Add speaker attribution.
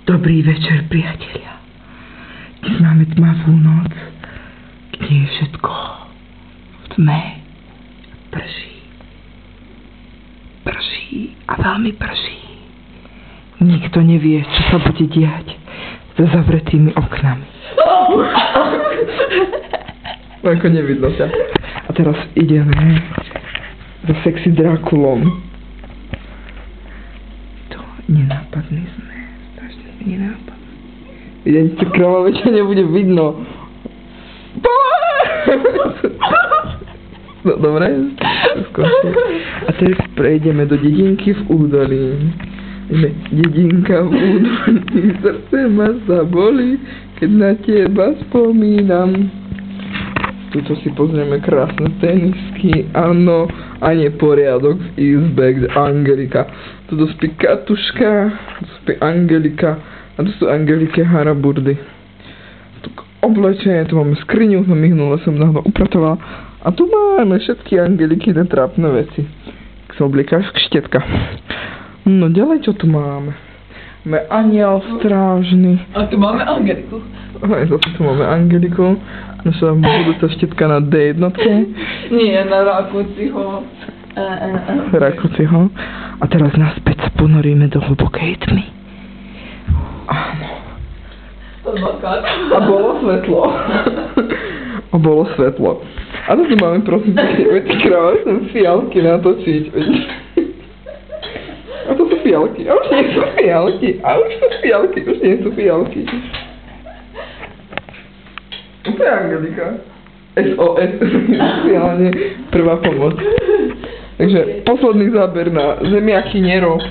Speaker 1: Dobrý večer, priatelia. Dnes máme tmavú noc, kde je všetko v tme. Prší a veľmi prší. Nikto nevie, čo sa bude diať za zavretými oknami. Ako nevidno ťa. A teraz ideme za sexy Drákulom. To nenápadný sme. Strašne nenápadný. Vidím, to kráľoveča nebude vidno. No dobre, skončí. A teraz prejdeme do dedinky v údolí. Dedinka v údolí, srdce ma zabolí, keď na teba spomínam. Tuto si pozrieme krásne tenisky, áno, a neporiadok v izbe, kde Angelika. Tuto spí Katuška, tu spí Angelika, a tu sú Angelike haraburdy. Tu oblečenie, tu máme skriňu, no minule som dávno upratovala. A tu máme všetky Angeliky netrápne veci. Tak sa obliekáš kštetka. No ďalej, čo tu máme? Máme aniel strážny.
Speaker 2: A tu máme Angeliku.
Speaker 1: Aj zase tu máme Angeliku. Naša budúca štetka na D1.
Speaker 2: Nie, na Rakúciho.
Speaker 1: Rakúciho. A teraz naspäť sa ponoríme do hlbokej tmy. Áno. A bolo svetlo. A bolo svetlo. A to tu máme, prosím, veď krásne fialky natočiť. A to sú fialky. A už nie sú fialky. Už nie sú fialky. To je Angelika. SOS. Sociálne prvá pomoc. Takže posledný záber na zemiaky nerob.